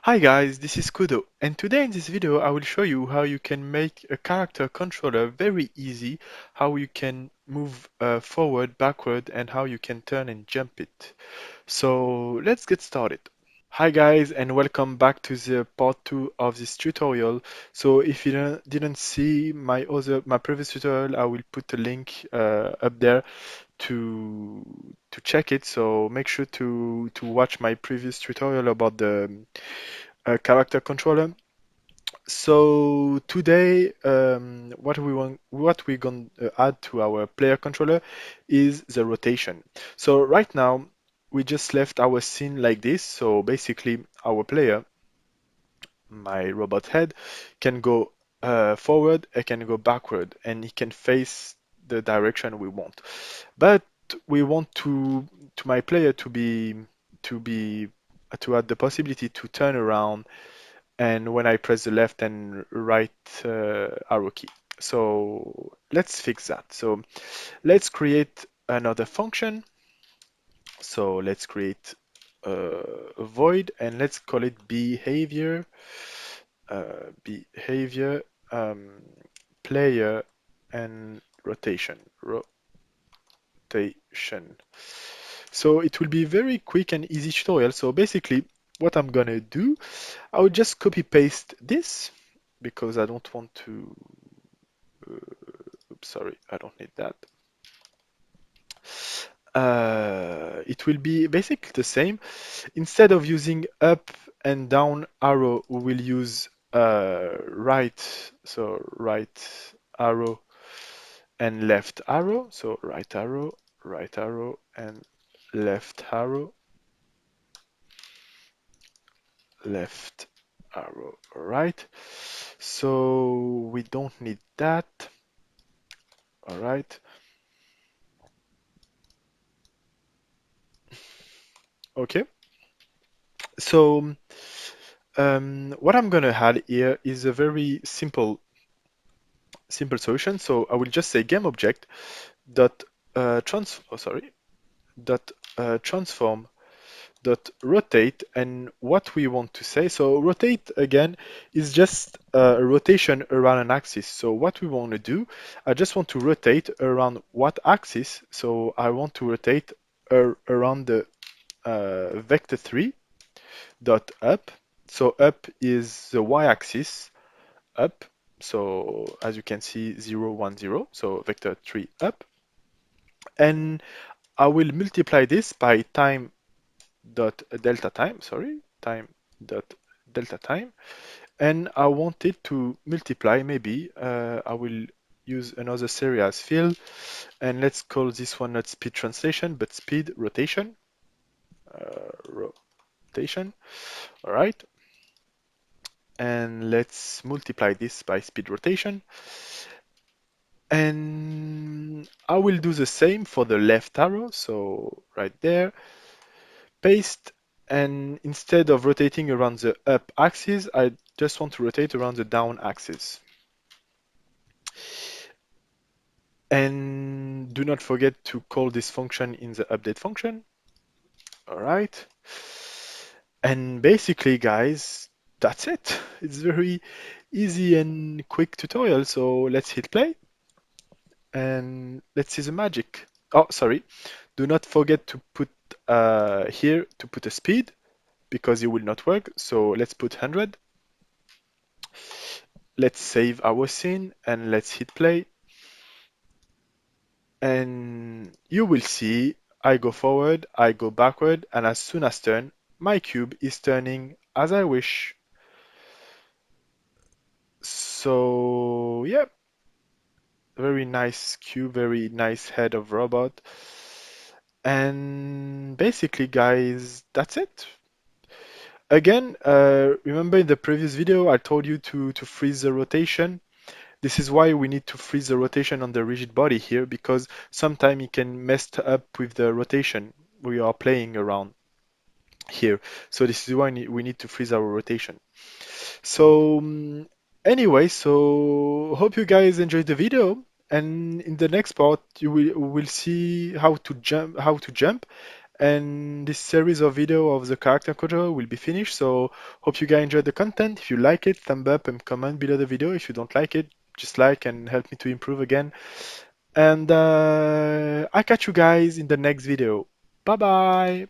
Hi guys, this is Kudo, and today in this video I will show you how you can make a character controller very easy, how you can move forward, backward, and how you can turn and jump it. So let's get started. Hi guys, and welcome back to the part 2 of this tutorial. So if you didn't see my previous tutorial, I will put a link up there to check it. So make sure to watch my previous tutorial about the character controller. So today, what we're going to add to our player controller is the rotation. So right now, we just left our scene like this. So basically, our player, my robot head, can go forward, it can go backward, and he can face the direction we want. But we want to my player to be to add the possibility to turn around and when I press the left and right arrow key. So let's fix that. So let's create another function. So let's create a void and let's call it behavior um, player and rotation. So it will be very quick and easy tutorial. So basically what I'm gonna do, I will just copy paste this because I don't want to, oops, sorry, I don't need that. It will be basically the same. Instead of using up and down arrow, we will use right, so right arrow and left arrow. So right arrow, and left arrow, left arrow, right. So we don't need that. All right. Okay. So what I'm gonna add here is a very simple solution. So I will just say game object dot dot transform dot rotate, and what we want to say. So rotate again is just a rotation around an axis. So what we want to do, I just want to rotate around what axis? So I want to rotate around the vector 3 dot up. So up is the y-axis up. So as you can see, 0, 1, 0. So vector 3 up. And I will multiply this by time dot delta time, sorry, time dot delta time. And I want it to multiply, maybe I will use another series field, and let's call this one not speed translation, but speed rotation. Rotation, all right. And let's multiply this by speed rotation. And I will do the same for the left arrow. So right there, paste. And instead of rotating around the up axis, I just want to rotate around the down axis. And do not forget to call this function in the update function. All right. And basically, guys, that's it. It's very easy and quick tutorial. So let's hit play and let's see the magic. Oh, sorry. Do not forget to put here to put a speed because it will not work. So let's put 100. Let's save our scene and let's hit play. And you will see I go forward, I go backward, and as soon as turn, my cube is turning as I wish. So yeah, very nice cube, very nice head of robot. And basically, guys, that's it. Again, remember in the previous video, I told you to freeze the rotation. This is why we need to freeze the rotation on the rigid body here, because sometimes it can mess up with the rotation we are playing around here. So this is why we need to freeze our rotation. So anyway, so hope you guys enjoyed the video. And in the next part, you will see how to jump, And this series of video of the character control will be finished. So hope you guys enjoyed the content. If you like it, thumb up and comment below the video. If you don't like it, just like and help me to improve again. And I'll catch you guys in the next video. Bye bye.